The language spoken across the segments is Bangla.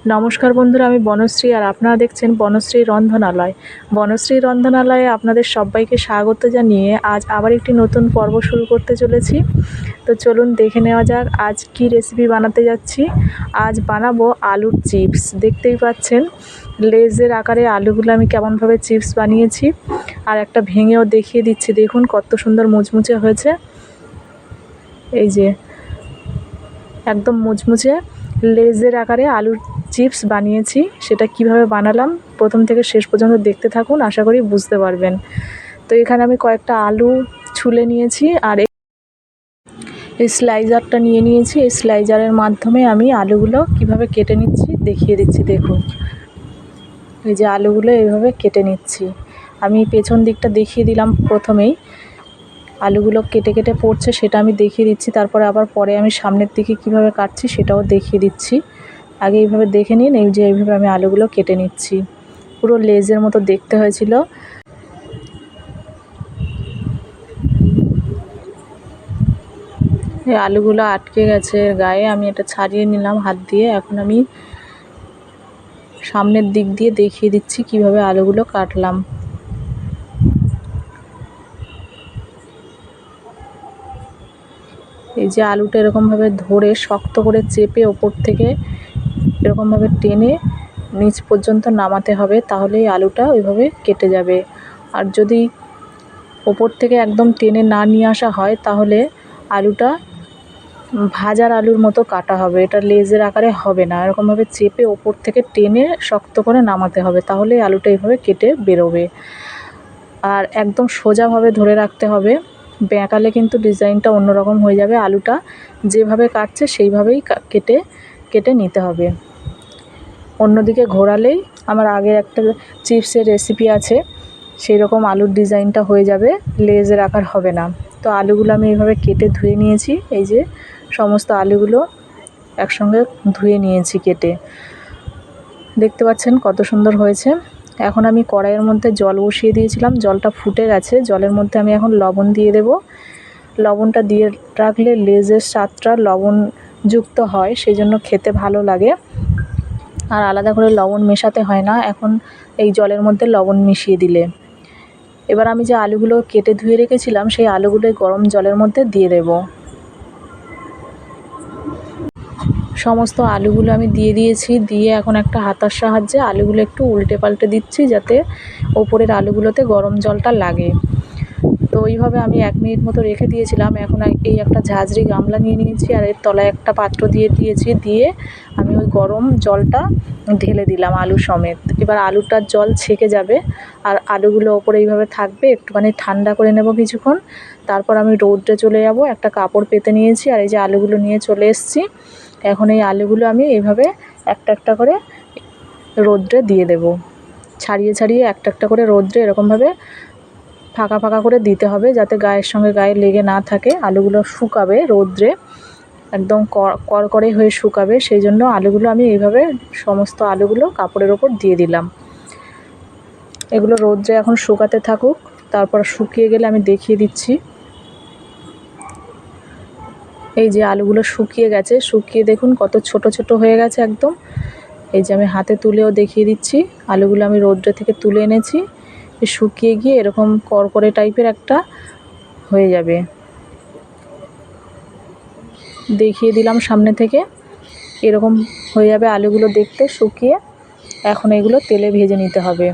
নমস্কার বন্ধুরা, আমি বনশ্রী আর আপনারা দেখছেন বনশ্রী রন্ধনালয়। বনশ্রী রন্ধনালয়ে আপনাদের সবাইকে স্বাগত জানিয়ে আজ আবার একটি নতুন পর্ব শুরু করতে চলেছি। তো চলুন দেখে নেওয়া যাক আজ কি রেসিপি বানাতে যাচ্ছি। আজ বানাবো আলুর চিপস। দেখতেই পাচ্ছেন লেজের আকারে আলুগুলো আমি কেমনভাবে চিপস বানিয়েছি, আর একটা ভেঙেও দেখিয়ে দিচ্ছি। দেখুন কত সুন্দর মুচমুচে হয়েছে। এই যে একদম মুচমুচে লেজের আকারে আলুর চিপস বানিয়েছি। সেটা কিভাবে বানালাম প্রথম থেকে শেষ পর্যন্ত দেখতে থাকুন, আশা করি বুঝতে পারবেন। তো এখানে আমি কয়েকটা আলু ছুলে নিয়েছি, আর এই স্লাইজারটা নিয়ে নিয়েছি। এই স্লাইজারের মাধ্যমে আমি আলুগুলো কিভাবে কেটে নিচ্ছি দেখিয়ে দিচ্ছি। দেখুন এই যে আলুগুলো এইভাবে কেটে নিচ্ছি। আমি পেছন দিকটা দেখিয়ে দিলাম প্রথমেই, আলুগুলো কেটে কেটে পড়ছে সেটা আমি দেখিয়ে দিচ্ছি। তারপরে আবার পরে আমি সামনের দিকে কিভাবে কাটছি সেটাও দেখিয়ে দিচ্ছি। আগে এইভাবে দেখে নিন, এই যে এইভাবে আমি আলুগুলো কেটে নিচ্ছি। পুরো লেজের মতো দেখতে হয়েছিল। এই আলুগুলো আটকে গেছে গায়ে, আমি এটা ছাড়িয়ে নিলাম হাত দিয়ে। এখন আমি সামনের দিক দিয়ে দেখিয়ে দিচ্ছি কিভাবে আলুগুলো কাটলাম। এই যে আলুটা এরকমভাবে ধরে শক্ত করে চেপে ওপর থেকে এরকমভাবে টেনে নিচ পর্যন্ত নামাতে হবে, তাহলেই আলুটা ওইভাবে কেটে যাবে। আর যদি ওপর থেকে একদম টেনে না নিয়ে আসা হয় তাহলে আলুটা ভাজার আলুর মতো কাটা হবে, এটা লেজের আকারে হবে না। এরকমভাবে চেপে ওপর থেকে টেনে শক্ত করে নামাতে হবে, তাহলেই আলুটা এইভাবে কেটে বেরোবে। আর একদম সোজাভাবে ধরে রাখতে হবে, বেঁকালে কিন্তু ডিজাইনটা অন্যরকম হয়ে যাবে। আলুটা যেভাবে কাটছে সেইভাবেই কেটে কেটে নিতে হবে। অন্যদিকে ঘোরালেই আমার আগের একটা চিপসের রেসিপি আছে, সেই রকম আলুর ডিজাইনটা হয়ে যাবে, লেজের আকার হবে না। তো আলুগুলো আমি এইভাবে কেটে ধুয়ে নিয়েছি। এই যে সমস্ত আলুগুলো একসঙ্গে ধুয়ে নিয়েছি কেটে। দেখতে পাচ্ছেন কত সুন্দর হয়েছে। এখন আমি কড়াইয়ের মধ্যে জল বসিয়ে দিয়েছিলাম, জলটা ফুটে গেছে। জলের মধ্যে আমি এখন লবণ দিয়ে দেব। লবণটা দিয়ে রাখলে লেজের স্বাদটা লবণযুক্ত হয়, সেই জন্য খেতে ভালো লাগে। আর আলাদা করে লবণ মেশাতে হয় না এখন এই জলের মধ্যে লবণ মিশিয়ে দিলে। এবার আমি যে আলুগুলো কেটে ধুয়ে রেখেছিলাম সেই আলুগুলো গরম জলের মধ্যে দিয়ে দেব। সমস্ত আলুগুলো আমি দিয়ে দিয়েছি। দিয়ে এখন একটা হাতার সাহায্যে আলুগুলো একটু উল্টে পাল্টে দিচ্ছি, যাতে ওপরের আলুগুলোতে গরম জলটা লাগে। তো ওইভাবে আমি 1 মিনিট মতো রেখে দিয়েছিলাম। এখন এই একটা ঝাঁঝরি গামলা নিয়ে নিয়েছি, আর এর তলায় একটা পাত্র দিয়ে দিয়েছি। দিয়ে আমি ওই গরম জলটা ঢেলে দিলাম আলু সমেত। এবার আলুটার জল ছেঁকে যাবে, আর আলুগুলো ওপরে এইভাবে থাকবে। একটুখানি ঠান্ডা করে নেব কিছুক্ষণ, তারপর আমি রোদ্রে চলে যাব। একটা কাপড় পেতে নিয়েছি, আর এই যে আলুগুলো নিয়ে চলে এসেছি। এখন এই আলুগুলো আমি এইভাবে একটা একটা করে রোদ্রে দিয়ে দেব। ছাড়িয়ে ছাড়িয়ে একটা একটা করে রোদ্রে এরকমভাবে ফাঁকা ফাঁকা করে দিতে হবে, যাতে গায়ের সঙ্গে গায়ে লেগে না থাকে। আলুগুলো শুকাবে রোদ্রে, একদম কড়কড়ে হয়ে শুকাবে। সেই জন্য আলুগুলো আমি এইভাবে সমস্ত আলুগুলো কাপড়ের ওপর দিয়ে দিলাম। এগুলো রোদ্রে এখন শুকাতে থাকুক, তারপর শুকিয়ে গেলে আমি দেখিয়ে দিচ্ছি। এই যে আলুগুলো শুকিয়ে গেছে, শুকিয়ে দেখুন কত ছোট ছোট হয়ে গেছে একদম। এই যে আমি হাতে তুলেও দেখিয়ে দিচ্ছি। আলুগুলো আমি রোদ্রে থেকে তুলে এনেছি, শুকিয়ে গিয়ে এরকম কড়কড়ে টাইপের একটা হয়ে যাবে। দেখিয়ে দিলাম সামনে থেকে, এরকম হয়ে যাবে আলুগুলো দেখতে শুকিয়ে। এখন এগুলো তেলে ভেজে নিতে হবে।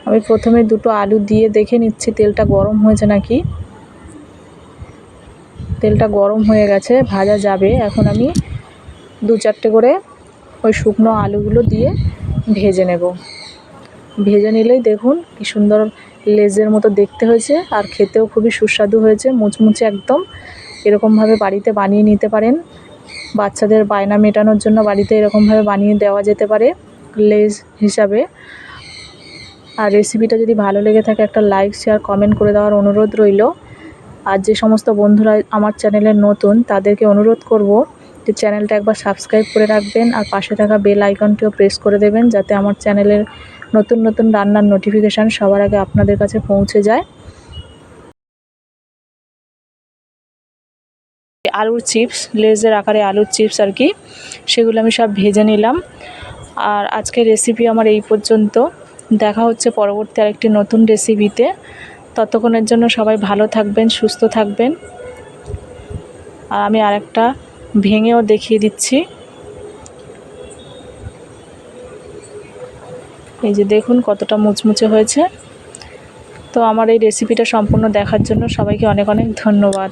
আমি প্রথমে দুটো আলু দিয়ে দেখে নিচ্ছি তেলটা গরম হয়েছে নাকি। তেলটা গরম হয়ে গেছে, ভাজা যাবে। এখন আমি 2-4টে করে ওই শুকনো আলুগুলো দিয়ে ভেজে নেব। ভেজে নিলেই দেখুন কি সুন্দর লেজের মতো দেখতে হয়েছে, আর খেতেও খুবই সুস্বাদু হয়েছে, মুচমুচে একদম। এরকমভাবে বাড়িতে বানিয়ে নিতে পারেন। বাচ্চাদের বায়না মেটানোর জন্য বাড়িতে এরকমভাবে বানিয়ে দেওয়া যেতে পারে লেজ হিসাবে। আর রেসিপিটা যদি ভালো লেগে থাকে একটা লাইক শেয়ার কমেন্ট করে দেওয়ার অনুরোধ রইল। আর যে সমস্ত বন্ধুরা আমার চ্যানেলে নতুন তাদেরকে অনুরোধ করব যে চ্যানেলটা একবার সাবস্ক্রাইব করে রাখবেন, আর পাশে থাকা বেল আইকনটিও প্রেস করে দেবেন, যাতে আমার চ্যানেলের নতুন নতুন রান্নার নোটিফিকেশান সবার আগে আপনাদের কাছে পৌঁছে যায়। আলুর চিপস, লেজের আকারে আলুর চিপস আর কি, সেগুলো আমি সব ভেজে নিলাম। আর আজকের রেসিপি আমার এই পর্যন্ত। দেখা হচ্ছে পরবর্তী আরেকটি নতুন রেসিপিতে। ততক্ষণের জন্য সবাই ভালো থাকবেন, সুস্থ থাকবেন। আর আমি আরেকটা ভেঙেও দেখিয়ে দিচ্ছি। এই যে দেখুন কতটা মুচমুচে হয়েছে। তো আমার এই রেসিপিটা সম্পূর্ণ দেখার জন্য সবাইকে অনেক অনেক ধন্যবাদ।